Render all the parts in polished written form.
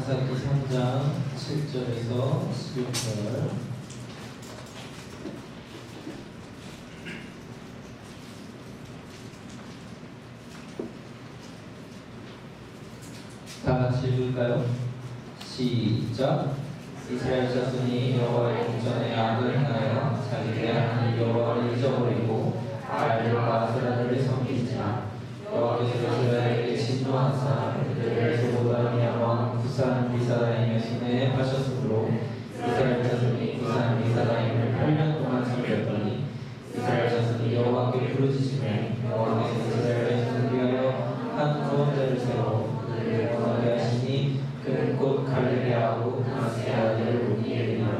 사사기 3장 7절에서 11절. 다 같이 읽을까요? 시작. 이스라엘 자손이 여호와의 궁전에 악을 행하여 자기들의 하나님 여호와를 잊어버리고 바알과 아세라를 섬기지만 여호와께서 이스라엘에게 진노하사 그들을 저보다 미야왕 부산 미사다임의 손에 파셨으므로 이스라엘 자손이 부산 미사다임을 8년 동안 섬겼더니 이스라엘 자손이 여호와께 부르짖으며 여호와께서 이스라엘의 자손을 위하여 한 구원자를 세워 그들을 구원하게 하시니 그는 곧 갈릴레아하고 다마스의 아들 온니엘이니라.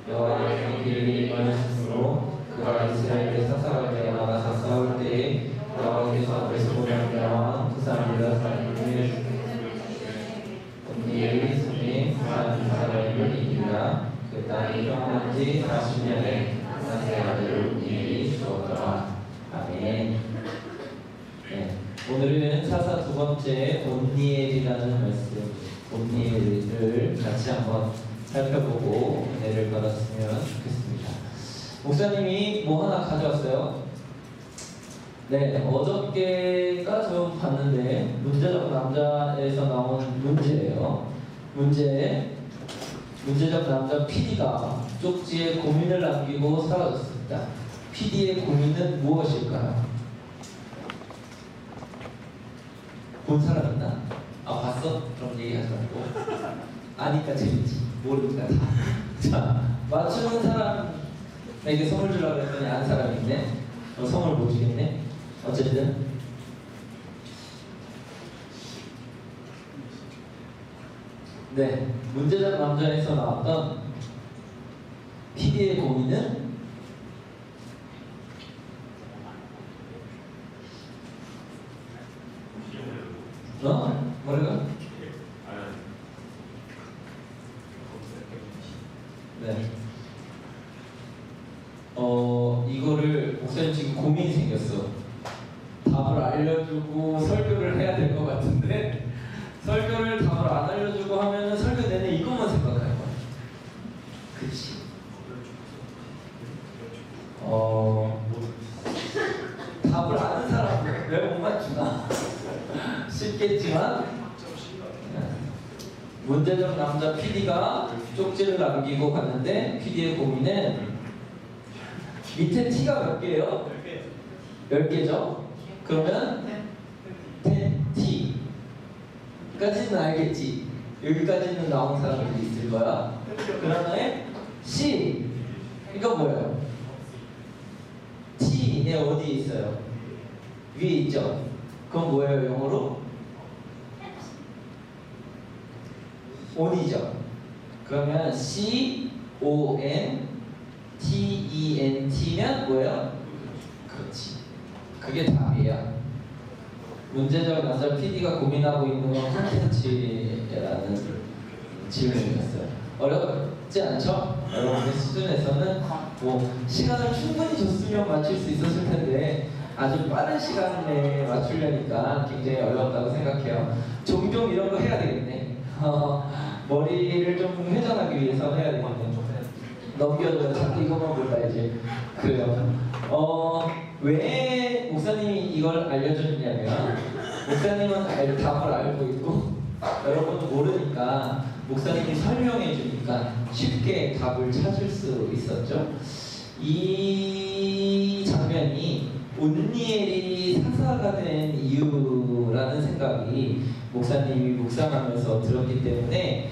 여호와의 길이 임하셨으므로 그가 이스라엘의 사사가게 나가서 싸울 때에 여호와께서 앞에서 보낸 야왕 부산 미사다임을 주셨으니 온니엘이 손에 부산 미사다임을 이기니라. 그 땅이 평안한 지 40년에 다마스의 아들 온니엘이 죽었더라. 아멘. 네. 오늘은 사사 두 번째 온니엘이라는 말씀, 온니엘을 같이 한번 살펴보고 은혜를 받았으면 좋겠습니다. 목사님이 뭐 하나 가져왔어요? 네, 어저께가 좀 봤는데 문제적 남자에서 나온 문제예요. 문제적 남자 PD가 쪽지에 고민을 남기고 사라졌습니다. PD의 고민은 무엇일까요? 본 사람 있나? 아, 봤어? 그럼 얘기하지 말고. 아니까 재밌지. 모르니까 다. 자, 맞추는 사람에게 선물 주려고 했더니 안 사람이 있네. 선물 못 주겠네. 어쨌든. 네, 문제적 남자에서 나왔던 PD의 고민은 뭐라고? 네. 이거를 목사님 지금 고민이 생겼어. 답을 알려주고 설교를 해야 될 것 같은데 설교를 답을 안 알려주고 하면은 설교 내내 이것만 생각할 거야. 그치? 답을 아는 사람은 왜 못 맞추나? 쉽겠지만 문제적 남자 PD가 쪽지를 남기고 갔는데 PD의 고민은 밑에 T가 몇 개예요? 10개죠? 그러면 T 까지는 알겠지? 여기까지는 나온 사람들이 있을 거야. 그 다음에 C 이거 뭐예요? T에 어디에 있어요? 위에 있죠? 그건 뭐예요 영어로? on이죠. 그러면 CONTENT면 뭐예요? 그렇지. 그게 답이야. 문제적 남자 PD가 고민하고 있는 건 콘텐츠라는 질문이었어요. 어렵지 않죠? 여러분의 수준에서는 뭐 시간을 충분히 줬으면 맞출 수 있었을 텐데 아주 빠른 시간 내에 맞추려니까 굉장히 어려웠다고 생각해요. 종종 이런 거 해야 되겠네. 머리를 좀 회전하기 위해서 해야 되겠네. 넘겨줘요. 자꾸 이것만 몰라야지. 그래요. 왜 목사님이 이걸 알려줬냐면 목사님은 답을 알고 있고 여러분은 모르니까 목사님이 설명해 주니까 쉽게 답을 찾을 수 있었죠. 이 장면이 온니엘이 사사가 된 이유라는 생각이 목사님이 묵상하면서 들었기 때문에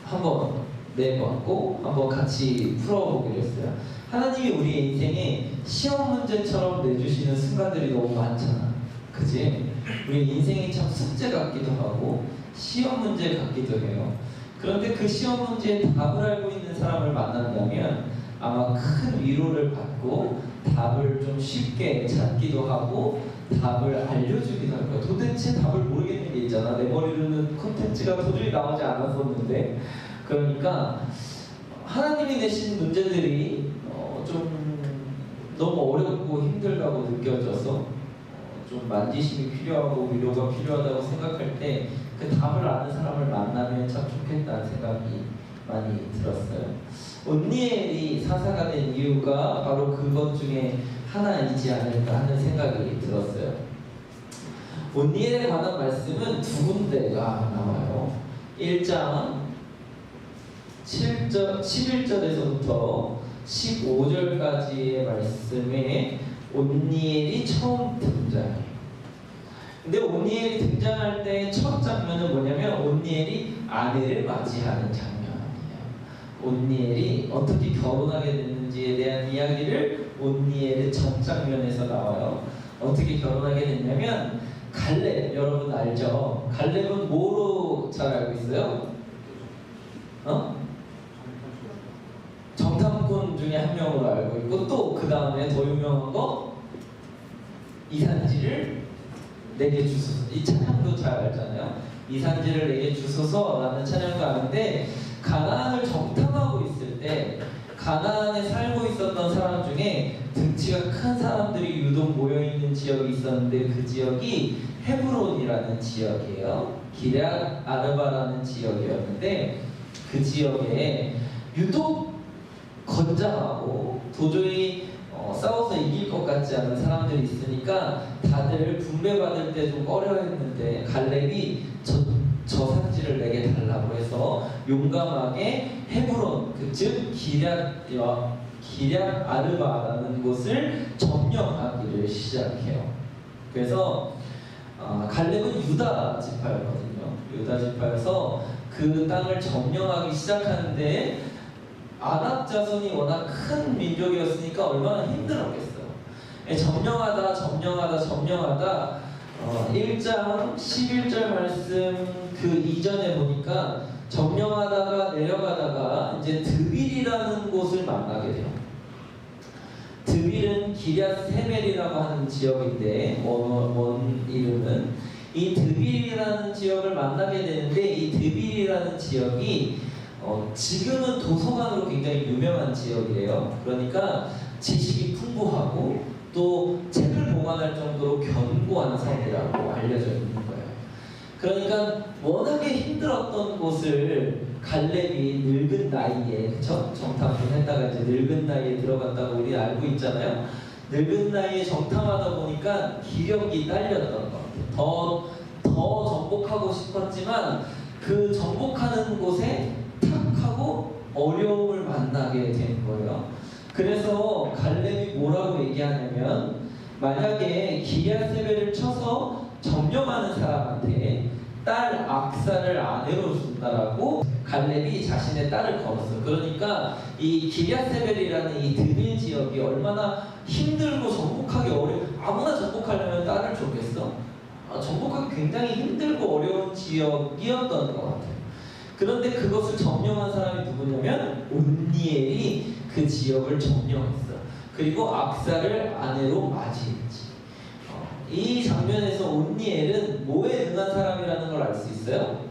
한번 내보았고 한번 같이 풀어보기로 했어요. 하나님이 우리 인생에 시험 문제처럼 내주시는 순간들이 너무 많잖아. 그치? 우리 인생이 참 숙제 같기도 하고 시험 문제 같기도 해요. 그런데 그 시험 문제에 답을 알고 있는 사람을 만난다면 아마 큰 위로를 받고 답을 좀 쉽게 찾기도 하고 답을 알려주기도 할 거야. 도대체 답을 모르겠는 게 있잖아. 내 머리로는 콘텐츠가 도저히 나오지 않았었는데. 그러니까 하나님이 내신 문제들이 좀 너무 어렵고 힘들다고 느껴져서 좀 만지심이 필요하고 위로가 필요하다고 생각할 때 그 답을 아는 사람을 만나면 참 좋겠다는 생각이 많이 들었어요. 온니엘이 사사가 된 이유가 바로 그것 중에 하나이지 않을까 하는 생각이 들었어요. 온니엘에 관한 말씀은 두 군데가 나와요. 1장 11절에서부터 15절까지의 말씀에 온니엘이 처음 등장해요. 근데 온니엘이 등장할 때 첫 장면은 뭐냐면 온니엘이 아내를 맞이하는 장면이에요. 온니엘이 어떻게 결혼하게 됐는지에 대한 이야기를 온니엘의 첫 장면에서 나와요. 어떻게 결혼하게 됐냐면 갈렙, 여러분 알죠? 갈렙은 뭐로 잘 알고 있어요? 정탐꾼 중에 한 명으로 알고 있고, 또 그 다음에 더 유명한 거 이산지를 내게 주소서. 이 찬양도 잘 알잖아요. 이산지를 내게 주소서라는 찬양도 아는데, 가나안을 정탐하고 있을 때 가나안에 살고 있었던 사람 중에 등치가 큰 사람들이 유독 모여있는 지역이 있었는데, 그 지역이 헤브론이라는 지역이에요. 기럇 아르바라는 지역이었는데, 그 지역에 유독 건장하고 도저히 싸워서 이길 것 같지 않은 사람들이 있으니까 다들 분배받을 때 좀 꺼려했는데, 갈렙이 저 산지를 내게 달라고 해서 용감하게 헤브론, 즉 기럇 아르바라는 곳을 점령하기를 시작해요. 그래서 갈렙은 유다 지파였거든요. 유다 지파여서 그 땅을 점령하기 시작하는데, 아낙 자손이 워낙 큰 민족이었으니까 얼마나 힘들었겠어요. 점령하다 1장 11절 말씀 그 이전에 보니까 점령하다가 내려가다가 이제 드빌이라는 곳을 만나게 돼요. 드빌은 기럇 세멜이라고 하는 지역인데, 원 이름은 이 드빌이라는 지역을 만나게 되는데, 이 드빌이라는 지역이 지금은 도서관으로 굉장히 유명한 지역이에요. 그러니까 지식이 풍부하고 또 책을 보관할 정도로 견고한 성이라고 알려져 있는 거예요. 그러니까 워낙에 힘들었던 곳을 갈렙이 늙은 나이에, 그쵸? 정탐꾼 했다가 이제 늙은 나이에 들어갔다고 우리 알고 있잖아요. 늙은 나이에 정탐하다 보니까 기력이 딸렸던 것 같아요. 더 정복하고 싶었지만 그 정복하는 곳에 탁하고 어려움을 만나게 된 거예요. 그래서 갈렙이 뭐라고 얘기하냐면, 만약에 기럇세벨을 쳐서 점령하는 사람한테 딸 악사를 아내로 준다라고 갈렙이 자신의 딸을 걸었어요. 그러니까 이 기럇세벨이라는 이 드빌 지역이 얼마나 힘들고 정복하기 아무나 정복하려면 딸을 줬겠어? 정복하기 굉장히 힘들고 어려운 지역이었던 것 같아요. 그런데 그것을 점령한 사람이 누구냐면 온니엘이 그 지역을 점령했어. 그리고 악사를 아내로 맞이했지. 이 장면에서 온니엘은 뭐에 능한 사람이라는 걸 알 수 있어요?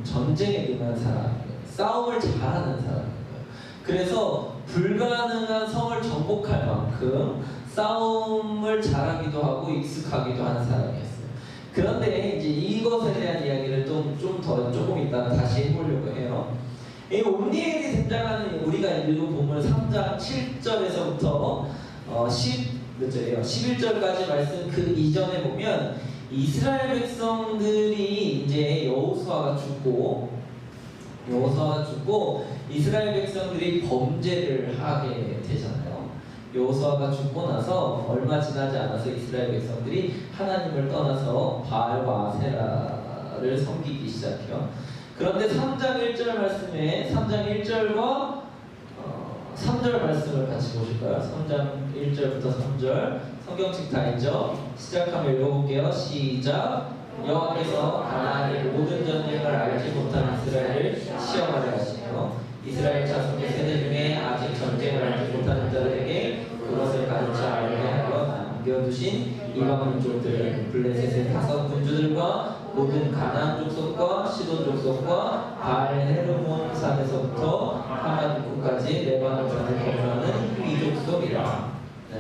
전쟁에 능한 사람이에요. 싸움을 잘하는 사람이에요. 그래서 불가능한 성을 정복할 만큼 싸움을 잘하기도 하고 익숙하기도 하는 사람이었어요. 그런데 이제 이것에 대한 이야기를 조금 이따 다시 해보려고 해요. 이 온니엘이 등장하는, 우리가 읽은 본문 3장 7절에서부터 11절까지 말씀 그 이전에 보면 이스라엘 백성들이 이제 여호수아가 죽고 이스라엘 백성들이 범죄를 하게 되잖아요. 여호수아가 죽고 나서 얼마 지나지 않아서 이스라엘 백성들이 하나님을 떠나서 바알과 아세라를 섬기기 시작해요. 그런데 3장 1절 말씀에 3장 1절과 3절 말씀을 같이 보실까요? 3장 1절부터 3절 성경책 다 있죠? 시작하면 읽어볼게요. 시작. 여호와께서 가나안의 모든 전쟁을 알지 못한 이스라엘을 시험하게 하시며 이스라엘 자손의 세대 중에 아직 전쟁을 알지 못하는 자들에게 그것을 가르쳐 알게 하여 남겨두신 이방 민족들 블레셋의 5 군주들과 모든 가나안 족속과 시돈 족속과 바알 헤르몬 산에서부터 하마디쿠까지 레바논 산을 거주하는 이 족속이라. 네.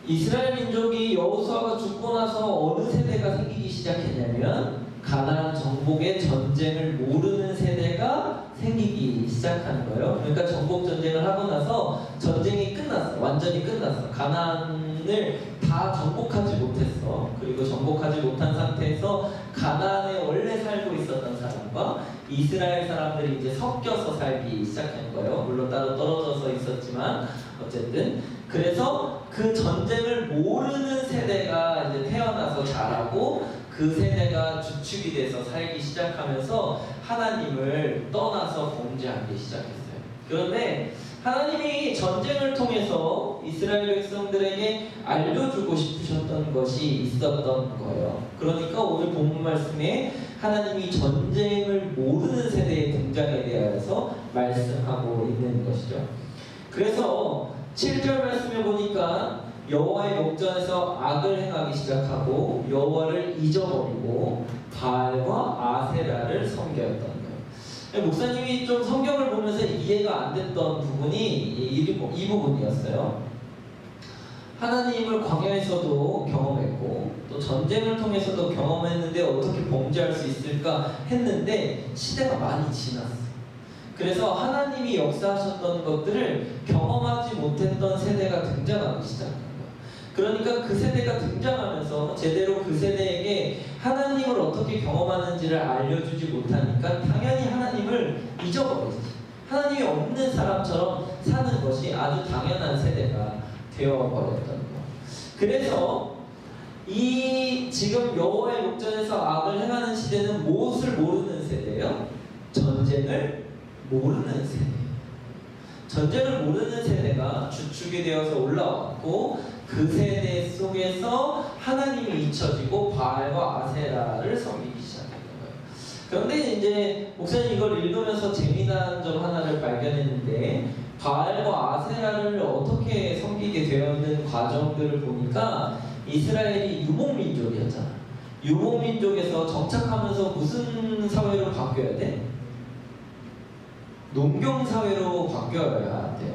이스라엘 민족이 여호수아가 죽고 나서 어느 세대가 생기기 시작했냐면 가나안 정복의 전쟁을 모르는 세대가 생기기 시작하는 거예요. 그러니까 정복 전쟁을 하고 나서 전쟁이 끝났어. 완전히 끝났어. 가나안을 다 정복하지 못했어. 그리고 정복하지 못한 상태에서 가나안에 원래 살고 있었던 사람과 이스라엘 사람들이 이제 섞여서 살기 시작한 거예요. 물론 따로 떨어져서 있었지만 어쨌든 그래서 그 전쟁을 모르는 세대가 이제 태어나서 자라고 그 세대가 주축이 돼서 살기 시작하면서 하나님을 떠나서 범죄하기 시작했어요. 그런데 하나님이 전쟁을 통해서 이스라엘 백성들에게 알려주고 싶으셨던 것이 있었던 거예요. 그러니까 오늘 본문 말씀에 하나님이 전쟁을 모르는 세대의 등장에 대해서 말씀하고 있는 것이죠. 그래서 7절 말씀에 보니까 여호와의 목전에서 악을 행하기 시작하고 여호와를 잊어버리고 바알과 아세라를 섬겼던 거예요. 목사님이 좀 성경을 보면서 이해가 안 됐던 부분이 이 부분이었어요. 하나님을 광야에서도 경험했고 또 전쟁을 통해서도 경험했는데 어떻게 범죄할 수 있을까 했는데 시대가 많이 지났어요. 그래서 하나님이 역사하셨던 것들을 경험하지 못했던 세대가 등장하기 시작한 거예요. 그러니까 그 세대가 등장하면서 제대로 그 세대에게 하나님을 어떻게 경험하는지를 알려주지 못하니까 당연히 하나님을 잊어버리지. 하나님이 없는 사람처럼 사는 것이 아주 당연한 세대가 되어버렸던 거예요. 그래서 이 지금 여호와의 목전에서 악을 행하는 시대는 무엇을 모르는 세대예요? 전쟁을 모르는 세대예요. 전쟁을 모르는 세대가 주축이 되어서 올라왔고 그 세대 속에서 하나님이 잊혀지고 바알과 아세라를 섬기기 시작했던 거예요. 그런데 이제 목사님 이걸 읽으면서 재미난 점 하나를 발견했는데 바알과 아세라를 어떻게 섬기게 되었는 과정들을 보니까 이스라엘이 유목민족이었잖아. 유목민족에서 정착하면서 무슨 사회로 바뀌어야 돼? 농경사회로 바뀌어야 돼요.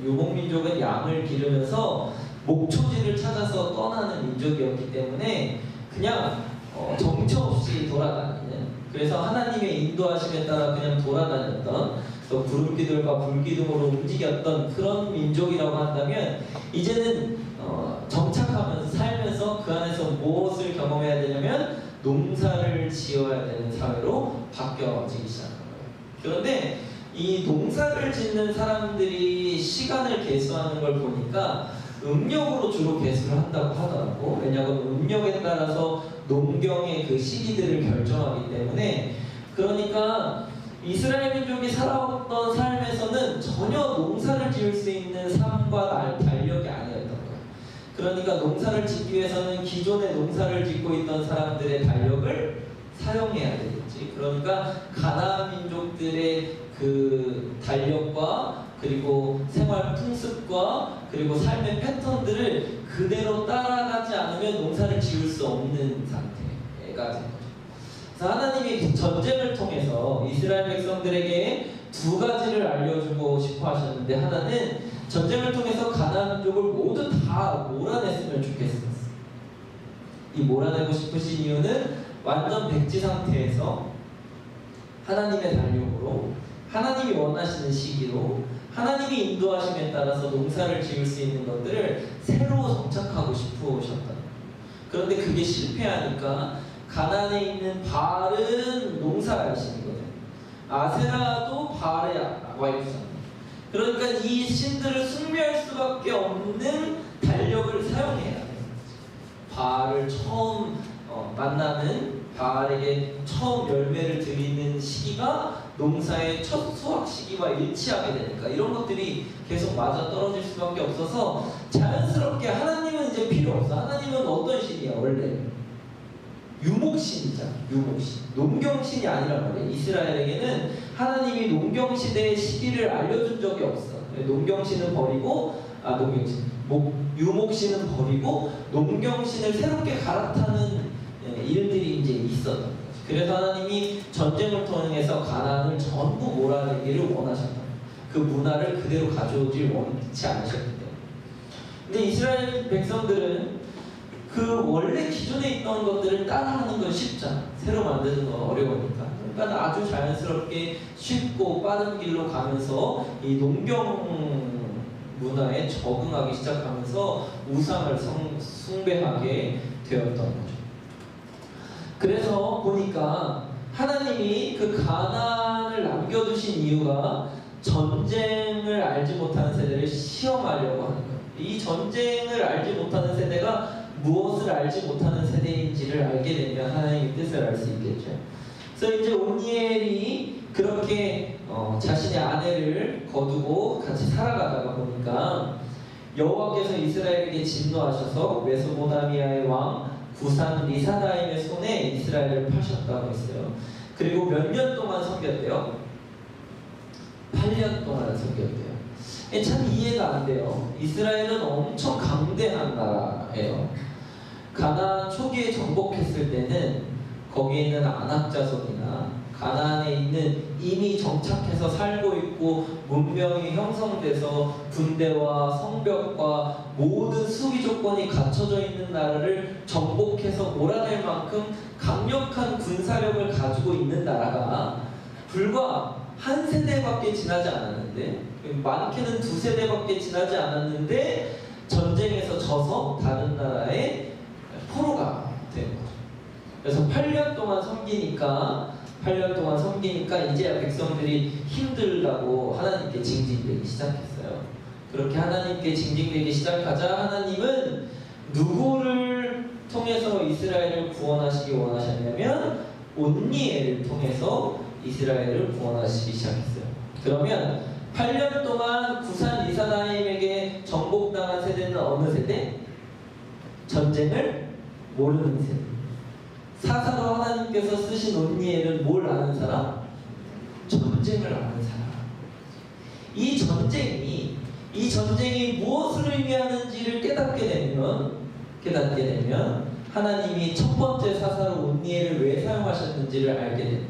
유목민족은 양을 기르면서 목초지를 찾아서 떠나는 민족이었기 때문에 그냥 정처 없이 돌아다니는, 그래서 하나님의 인도하심에 따라 그냥 돌아다녔던, 또 구름기둥과 불기둥으로 움직였던 그런 민족이라고 한다면 이제는 정착하면서 살면서 그 안에서 무엇을 경험해야 되냐면 농사를 지어야 되는 사회로 바뀌어지기 시작한 거예요. 그런데 이 농사를 짓는 사람들이 시간을 계수하는 걸 보니까 음력으로 주로 계수를 한다고 하더라고. 왜냐하면 음력에 따라서 농경의 그 시기들을 결정하기 때문에. 그러니까 이스라엘 민족이 살아왔던 삶에서는 전혀 농사를 지을 수 있는 삶과 달력이 아니었던 거예요. 그러니까 농사를 짓기 위해서는 기존에 농사를 짓고 있던 사람들의 달력을 사용해야 되겠지. 그러니까 가나안 민족들의 그 달력과 그리고 생활 풍습과 그리고 삶의 패턴들을 그대로 따라가지 않으면 농사를 지을 수 없는 상태가 된 거죠. 그래서 하나님이 전쟁을 통해서 이스라엘 백성들에게 두 가지를 알려주고 싶어 하셨는데, 하나는 전쟁을 통해서 가나안 민족을 모두 다 몰아냈으면 좋겠었어요. 이 몰아내고 싶으신 이유는 완전 백지 상태에서 하나님의 달력으로, 하나님이 원하시는 시기로, 하나님이 인도하심에 따라서 농사를 지을 수 있는 것들을 새로 정착하고 싶으셨다. 그런데 그게 실패하니까 가나안에 있는 바알은 농사의 신이거든. 아세라도 바알의 와이프잖아. 그러니까 이 신들을 숭배할 수밖에 없는 달력을 사용해야 돼. 바알을 처음 만나는, 바알에게 처음 열매를 드리는 시기가 농사의 첫 수확 시기와 일치하게 되니까 이런 것들이 계속 맞아 떨어질 수밖에 없어서 자연스럽게 하나님은 이제 필요 없어. 하나님은 어떤 신이야? 원래 유목신이잖아. 유목신, 농경신이 아니란 말이야. 이스라엘에게는 하나님이 농경시대의 시기를 알려준 적이 없어. 농경신은 버리고, 유목신은 버리고 농경신을 새롭게 갈아타는 일들이 이제 있었던 거죠. 그래서 하나님이 전쟁을 통해서 가나안을 전부 몰아내기를 원하셨다. 그 문화를 그대로 가져오질 원치 않으셨기 때문에. 근데 이스라엘 백성들은 그 원래 기존에 있던 것들을 따라하는 건 쉽잖아. 새로 만드는 건 어려우니까. 그러니까 아주 자연스럽게 쉽고 빠른 길로 가면서 이 농경 문화에 적응하기 시작하면서 우상을 숭배하게 되었던 거죠. 그래서 보니까 하나님이 그 가나안을 남겨두신 이유가 전쟁을 알지 못하는 세대를 시험하려고 하는 거예요. 이 전쟁을 알지 못하는 세대가 무엇을 알지 못하는 세대인지를 알게 되면 하나님의 뜻을 알 수 있겠죠. 그래서 이제 온니엘이 그렇게 자신의 아내를 거두고 같이 살아가다가 보니까 여호와께서 이스라엘에게 진노하셔서 메소포타미아의 왕 구산 리사다임의 손에 이스라엘을 파셨다고 했어요. 그리고 몇 년 동안 섬겼대요? 8년 동안 섬겼대요. 참 이해가 안 돼요. 이스라엘은 엄청 강대한 나라예요. 가나안 초기에 정복했을 때는 거기에 있는 아낙 자손이나 가나안에 있는 이미 정착해서 살고 있고 문명이 형성돼서 군대와 성벽과 모든 수비 조건이 갖춰져 있는 나라를 정복해서 몰아낼 만큼 강력한 군사력을 가지고 있는 나라가 불과 한 세대밖에 지나지 않았는데, 많게는 두 세대밖에 지나지 않았는데 전쟁에서 져서 다른 나라의 포로가 된 거죠. 그래서 8년 동안 섬기니까 이제 백성들이 힘들다고 하나님께 징징대기 시작했어요. 그렇게 하나님께 징징대기 시작하자 하나님은 누구를 통해서 이스라엘을 구원하시기 원하셨냐면 온니엘을 통해서 이스라엘을 구원하시기 시작했어요. 그러면 8년 동안 구산 리사다임에게 정복당한 세대는 어느 세대? 전쟁을 모르는 세대. 사사로 하나님께서 쓰신 온니엘은 뭘 아는 사람? 전쟁을 아는 사람. 이 전쟁이 무엇을 의미하는지를 깨닫게 되면 하나님이 첫 번째 사사로 온니엘을 왜 사용하셨는지를 알게 됩니다.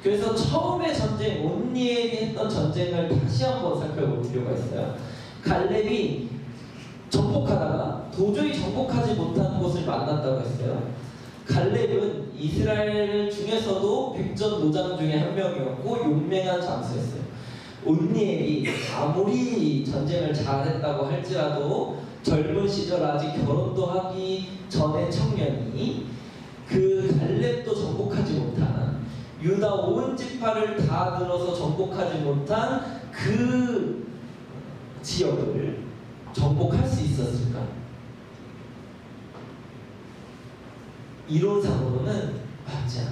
그래서 처음에 전쟁, 온니엘이 했던 전쟁을 다시 한번 살펴볼 필요가 있어요. 갈렙이 정복하다가 도저히 정복하지 못한 곳을 만났다고 했어요. 갈렙은 이스라엘 중에서도 백전노장 중에 한 명이었고 용맹한 장수였어요. 온니엘이 아무리 전쟁을 잘했다고 할지라도 젊은 시절 아직 결혼도 하기 전에 청년이 그 갈렙도 정복하지 못한 유다 온 지파를 다 들어서 정복하지 못한 그 지역을 정복할 수 있었을까? 이론상으로는 맞지 않아.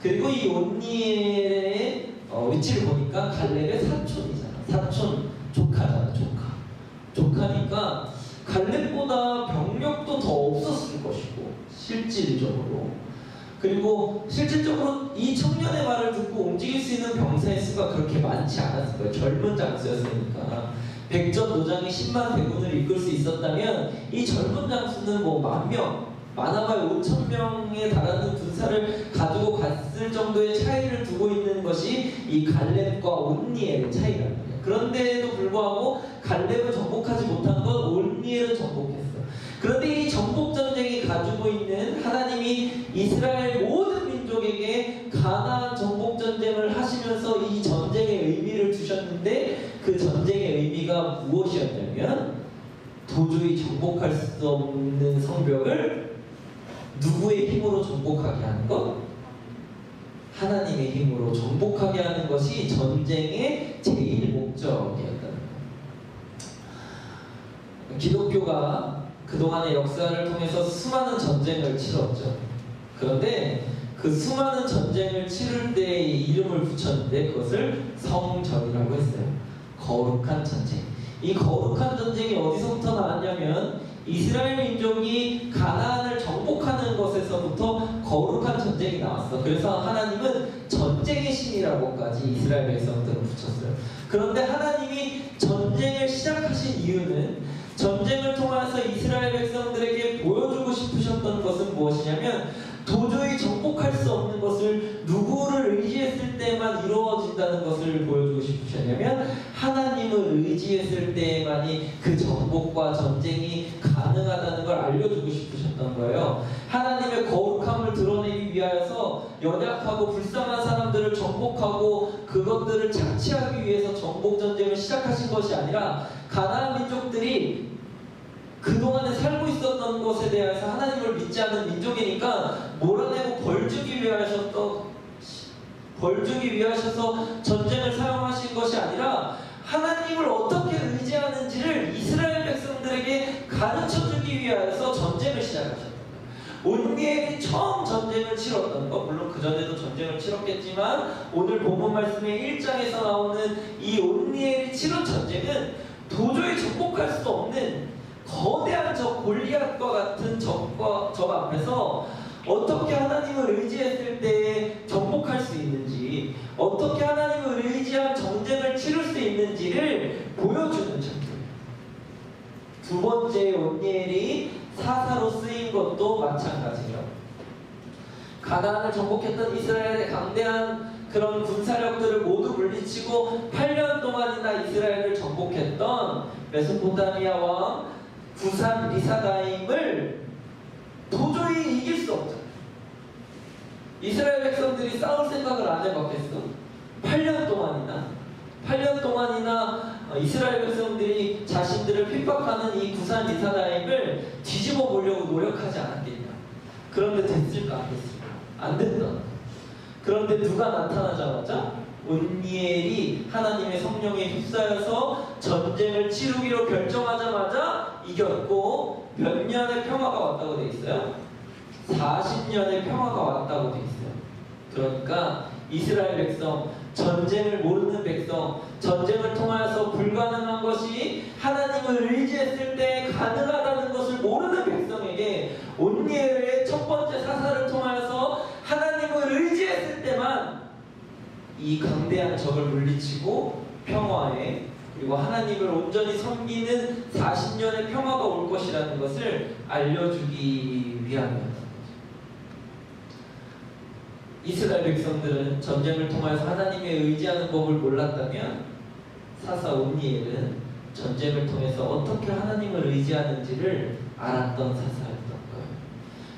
그리고 이 온니엘의 위치를 보니까 갈렙의 사촌이잖아. 사촌, 조카잖아. 조카니까 갈렙보다 병력도 더 없었을 것이고 실질적으로. 그리고 실질적으로 이 청년의 말을 듣고 움직일 수 있는 병사의 수가 그렇게 많지 않았을 거예요. 젊은 장수였으니까. 백전노장이 10만 대군을 이끌 수 있었다면 이 젊은 장수는 뭐 10,000명, 많아봐야 5,000명에 달하는 군사를 가지고 갔을 정도의 차이를 두고 있는 것이 이 갈렙과 온니엘의 차이라는 거예요. 그런데도 불구하고 갈렙을 정복하지 못한 건 온니엘은 정복했어. 그런데 이 정복 전쟁이 가지고 있는 하나님이 이스라엘 모든 민족에게 가나안 정복 전쟁을 하시면서 이 전쟁의 의미를 두셨는데 그 전쟁의 의미가 무엇이었냐면 도저히 정복할 수 없는 성벽을 누구의 힘으로 정복하게 하는 것? 하나님의 힘으로 정복하게 하는 것이 전쟁의 제일 목적이었다는 거예요. 기독교가 그동안의 역사를 통해서 수많은 전쟁을 치렀죠. 그런데 그 수많은 전쟁을 치를 때의 이름을 붙였는데 그것을 성전이라고 했어요. 거룩한 전쟁. 이 거룩한 전쟁이 어디서부터 나왔냐면 이스라엘 민족이 가나안을 정복하는 것에서부터 거룩한 전쟁이 나왔어. 그래서 하나님은 전쟁의 신이라고까지 이스라엘 백성들을 붙였어요. 그런데 하나님이 전쟁을 시작하신 이유는 전쟁을 통해서 이스라엘 백성들에게 보여주고 싶으셨던 것은 무엇이냐면 도저히 정복할 수 없는 것을 누구를 의지했을 때만 이루어지는 어려워진다는 것을 보여주고 싶으셨냐면 하나님을 의지했을 때만이 그 정복과 전쟁이 가능하다는 걸 알려주고 싶으셨던 거예요. 하나님의 거룩함을 드러내기 위하여서 연약하고 불쌍한 사람들을 정복하고 그것들을 착취하기 위해서 정복 전쟁을 시작하신 것이 아니라 가나안 민족들이 그동안에 살고 있었던 것에 대해서 하나님을 믿지 않은 민족이니까 몰아내고 벌주기 위하셔서 전쟁을 사용하신 것이 아니라 하나님을 어떻게 의지하는지를 이스라엘 백성들에게 가르쳐주기 위하여서 전쟁을 시작하셨던 거예요. 온니엘이 처음 전쟁을 치렀던 것, 물론 그전에도 전쟁을 치렀겠지만 오늘 본문 말씀의 1장에서 나오는 이 온니엘이 치른 전쟁은 도저히 정복할 수 없는 거대한 저 골리앗과 같은 적 앞에서 어떻게 하나님을 의지했을 때 정복할 수 있는지, 어떻게 하나님을 의지한 전쟁을 치를 수 있는지를 보여주는 전쟁이에요. 두 번째 온니엘이 사사로 쓰인 것도 마찬가지예요. 가나안을 정복했던 이스라엘의 강대한 그런 군사력들을 모두 물리치고 8년 동안이나 이스라엘을 정복했던 메소포타미아 왕 구산 리사다임을 도저히 이길 수 없잖아요. 이스라엘 백성들이 싸울 생각을 안 해봤겠어? 8년 동안이나 이스라엘 백성들이 자신들을 핍박하는 이 구산 리사다임을 뒤집어 보려고 노력하지 않았겠냐? 그런데 됐을까? 안 됐을까? 안 됐다. 그런데 누가 나타나자마자 온니엘이 하나님의 성령에 휩싸여서 전쟁을 치르기로 결정하자마자 이겼고 몇 년의 평화가 왔다고 돼 있어요? 40년의 평화가 왔다고 돼 있어요. 그러니까 이스라엘 백성, 전쟁을 모르는 백성, 전쟁을 통하여서 불가능한 것이 하나님을 의지했을 때 가능하다는 것을 모르는 백성에게 온니엘의 첫 번째 사사를 통하여서 하나님을 의지했을 때만 이 강대한 적을 물리치고 평화에, 그리고 하나님을 온전히 섬기는 40년의 평화가 올 것이라는 것을 알려주기 위함이었던 거죠. 이스라엘 백성들은 전쟁을 통해서 하나님에 의지하는 법을 몰랐다면 사사 온니엘은 전쟁을 통해서 어떻게 하나님을 의지하는지를 알았던 사사였던 거예요.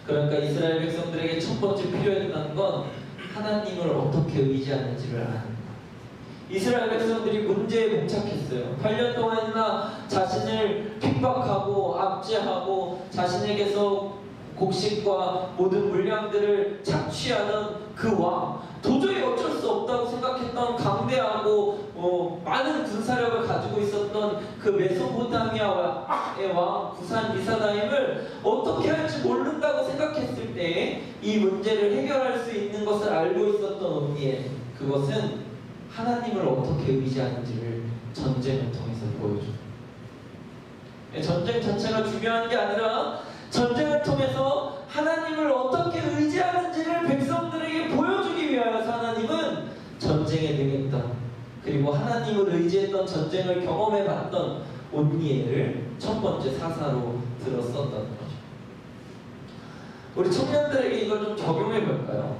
그러니까 이스라엘 백성들에게 첫 번째 필요했던 건 하나님을 어떻게 의지하는지를 아는 거예요. 이스라엘 백성들이 문제에 봉착했어요. 8년 동안이나 자신을 핍박하고 압제하고 자신에게서 곡식과 모든 물량들을 착취하는 그 왕, 도저히 어쩔 수 없다고 생각했던 강대하고 많은 군사력을 가지고 있었던 그 메소포타미아의 왕 구산 리사다임을 어떻게 할지 모른다고 생각했을 때 이 문제를 해결할 수 있는 것을 알고 있었던 온니엘, 그것은 하나님을 어떻게 의지하는지를 전쟁을 통해서 보여줍니다. 전쟁 자체가 중요한 게 아니라 전쟁을 통해서 하나님을 어떻게 의지하는지를 백성들에게 보여주기 위하여서 하나님은 전쟁에 능했던, 그리고 하나님을 의지했던 전쟁을 경험해봤던 온니엘을 첫 번째 사사로 들었었던 거죠. 우리 청년들에게 이걸 좀 적용해 볼까요?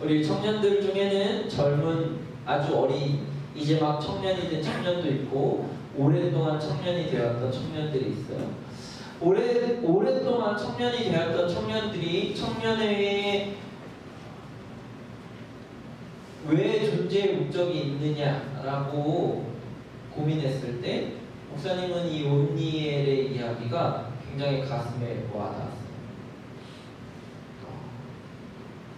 우리 청년들 중에는 젊은, 아주 어린, 이제 막 청년이 된 청년도 있고 오랫동안 청년이 되었던 청년들이 있어요. 오랫동안 청년이 되었던 청년들이 청년회에 왜 존재의 목적이 있느냐라고 고민했을 때 목사님은 이 온니엘의 이야기가 굉장히 가슴에 와닿았어요.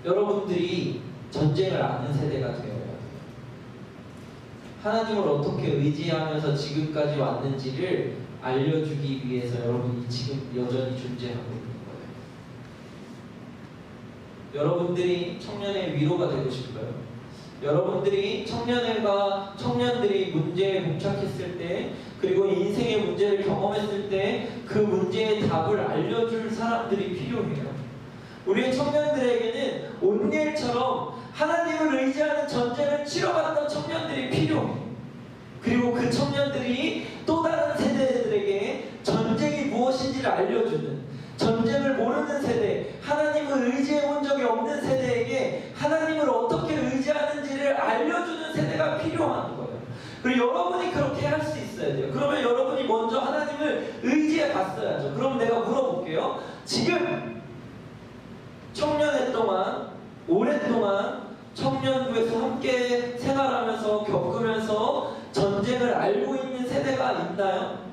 여러분들이 전쟁을 아는 세대가 되어야 돼요. 하나님을 어떻게 의지하면서 지금까지 왔는지를 알려주기 위해서 여러분이 지금 여전히 존재하고 있는 거예요. 여러분들이 청년의 위로가 되고 싶어요. 여러분들이 청년회가 청년들이 문제에 봉착했을 때, 그리고 인생의 문제를 경험했을 때 그 문제의 답을 알려줄 사람들이 필요해요. 우리의 청년들에게는 온니엘처럼 하나님을 의지하는 전쟁을 치러갔던 청년들이 필요해요. 그리고 그 청년들이 또 다른 세대들에게 전쟁이 무엇인지를 알려주는, 전쟁을 모르는 세대, 하나님을 의지해 본 적이 없는 세대에게 하나님을 어떻게 의지하는지를 알려주는 세대가 필요한 거예요. 그리고 여러분이 그렇게 할 수 있어야 돼요. 그러면 여러분이 먼저 하나님을 의지해 봤어야죠. 그럼 내가 물어볼게요. 지금 청년회 동안 오랫동안 청년부에서 함께 생활하면서 겪으면서 전쟁을 알고 있는 세대가 있나요?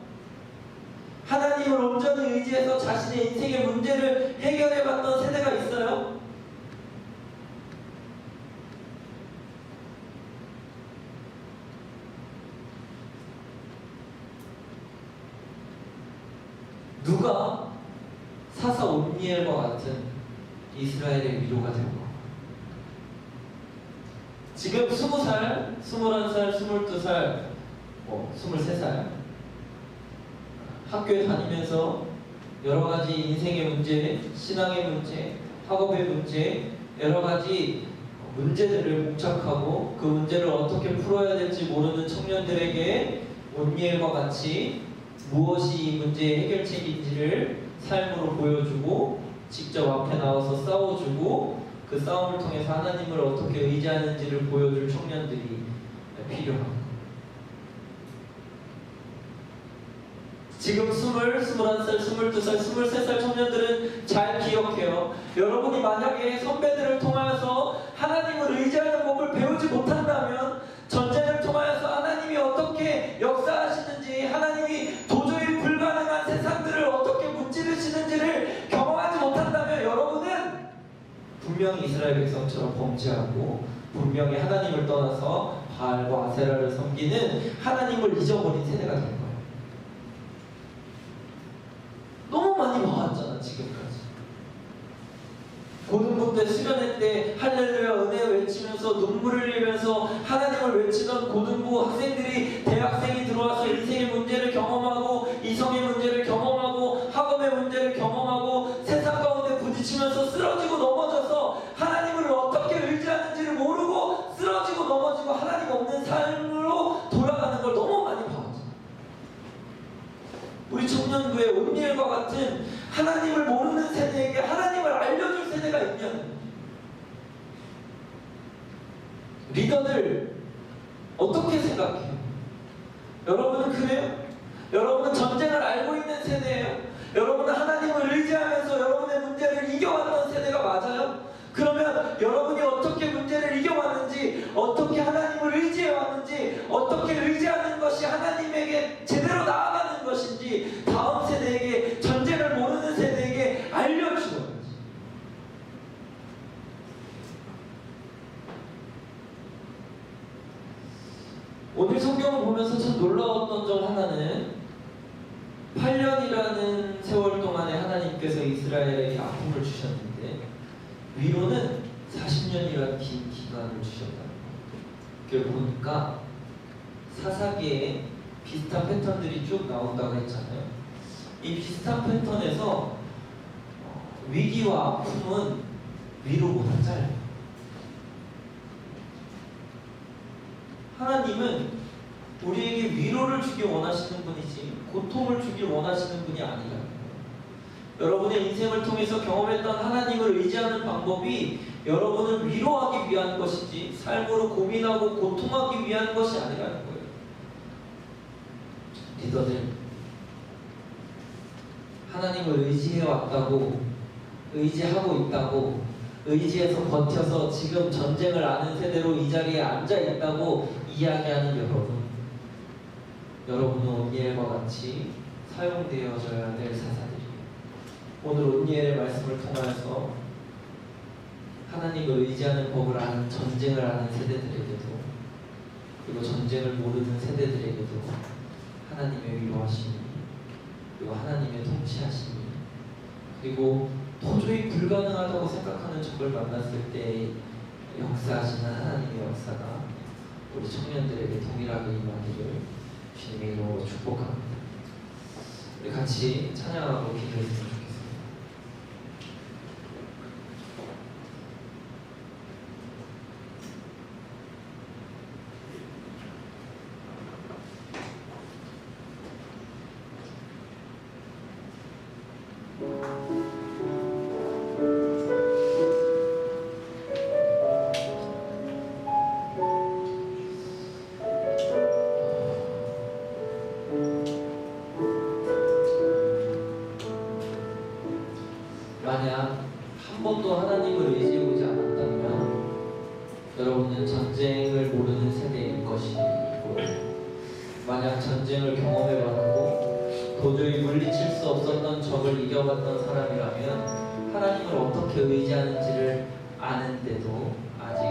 하나님을 온전히 의지해서 자신의 인생의 문제를 해결해봤던 세대가 있어요? 누가 사사 온니엘과 같은 이스라엘의 위로가 되고 지금 20살, 21살, 22살, 23살 학교에 다니면서 여러 가지 인생의 문제, 신앙의 문제, 학업의 문제, 여러 가지 문제들을 봉착하고 그 문제를 어떻게 풀어야 될지 모르는 청년들에게 온니엘과 같이 무엇이 이 문제의 해결책인지를 삶으로 보여주고 직접 앞에 나와서 싸워주고 그 싸움을 통해서 하나님을 어떻게 의지하는지를 보여줄 청년들이 필요합니다. 지금 20, 21살, 22살, 23살 청년들은 잘 기억해요. 여러분이 만약에 선배들을 통하여서 하나님을 의지하는 법을 배우지 못한다면 전쟁을 통하여서 하나님이 어떻게 역사하시는지 하나님이 도저히 불가능한 세상들을 어떻게 무찌르시는지를 경험하지 못한다면 여러분은 분명히 이스라엘 백성처럼 범죄하고 분명히 하나님을 떠나서 바알과 아세라를 섬기는 하나님을 잊어버린 세대가 될 거예요. 너무 많이 봐왔잖아 지금까지. 고등부 때 수련회 때 할렐루야 은혜 외치면서 눈물을 흘리면서 하나님을 외치던 고등부 학생들이 대학생이 들어와서 인생의 문제를 경험하고 이성의 문제를 경험하고 학업의 문제를 경험하고 세상 가운데 부딪히면서 쓰러지고 넘어져서 하나님을 어떻게 의지하는지를 모르고 쓰러지고 넘어지고 하나님 없는 삶으로 돌아가는 걸 너무 많이 봐왔잖아. 우리 청년부에 온니엘과 같은 하나님을 모르는 세대에게 하나님을 알려줄 세대가 있냐는 리더들 어떻게 생각해요? 여러분은 그래요? 여러분은 전쟁을 알고 있는 세대예요? 여러분은 하나님을 의지하면서 여러분의 문제를 이겨왔던 세대가 맞아요? 그러면 여러분이 어떻게 문제를 이겨왔는지 어떻게 하나님을 의지해왔는지 어떻게 의지하는 것이 하나님에게 제대로 나아가는 것인지 다음 세대에게 전쟁을 모르는 세대에게 알려주어야지. 오늘 성경을 보면서 참 놀라웠던 점 하나는 8년이라는 세월 동안에 하나님께서 이스라엘에게 아픔을 주셨는데 위로는 40년이라는 긴 기간을 주셨다는 거예요. 그걸 보니까 사사기에 비슷한 패턴들이 쭉 나온다고 했잖아요. 이 비슷한 패턴에서 위기와 아픔은 위로보다 짧아요. 하나님은 우리에게 위로를 주기 원하시는 분이지 고통을 주기 원하시는 분이 아니라는 거예요. 여러분의 인생을 통해서 경험했던 하나님을 의지하는 방법이 여러분을 위로하기 위한 것이지 삶으로 고민하고 고통하기 위한 것이 아니라는 거예요. 리더들, 하나님을 의지해왔다고, 의지하고 있다고, 의지해서 버텨서 지금 전쟁을 아는 세대로 이 자리에 앉아있다고 이야기하는 여러분은 온니엘과 같이 사용되어져야 될 사사들이에요. 오늘 온니엘의 말씀을 통하여서 하나님을 의지하는 법을 아는 전쟁을 아는 세대들에게도 그리고 전쟁을 모르는 세대들에게도 하나님의 위로하심이 그리고 하나님의 통치하심이 그리고 도저히 불가능하다고 생각하는 적을 만났을 때 역사하시는 하나님의 역사가 우리 청년들에게 동일하게 임하기를 주님의 이름으로 축복합니다. 우리 같이 찬양하고 기도했으면 좋겠습니다. 적을 이겨봤던 사람이라면 하나님을 어떻게 의지하는지를 아는데도 아직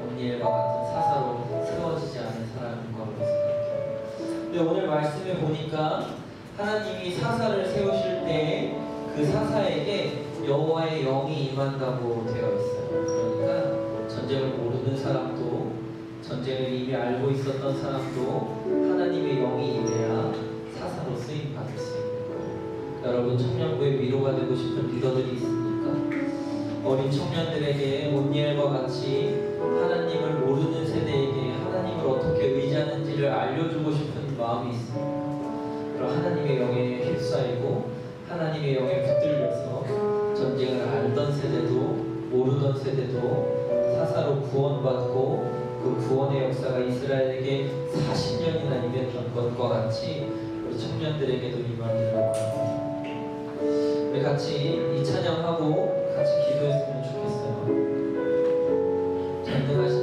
온니엘과 같은 사사로 세워지지 않은 사람인 거라고 생각해요. 근데 오늘 말씀에 보니까 하나님이 사사를 세우실 때 그 사사에게 여호와의 영이 임한다고 되어 있어요. 그러니까 전쟁을 모르는 사람도, 전쟁을 이미 알고 있었던 사람도 하나님의 영이 임해야 사사로 쓰임 받을 수 있는 거예요. 여러분, 청년부의 위로가 되고 싶은 리더들이 있습니까? 어린 청년들에게 온니엘과 같이 하나님을 모르는 세대에게 하나님을 어떻게 의지하는지를 알려주고 싶은 마음이 있습니다. 그럼 하나님의 영에 휩싸이고 하나님의 영에 붙들려서 전쟁을 알던 세대도 모르던 세대도 사사로 구원받고 그 구원의 역사가 이스라엘에게 40년이나 임했던 것과 같이 우리 청년들에게도 임하기를 원합니다. 우리 같이 이 찬양하고 같이 기도했으면 좋겠어요. 전능하신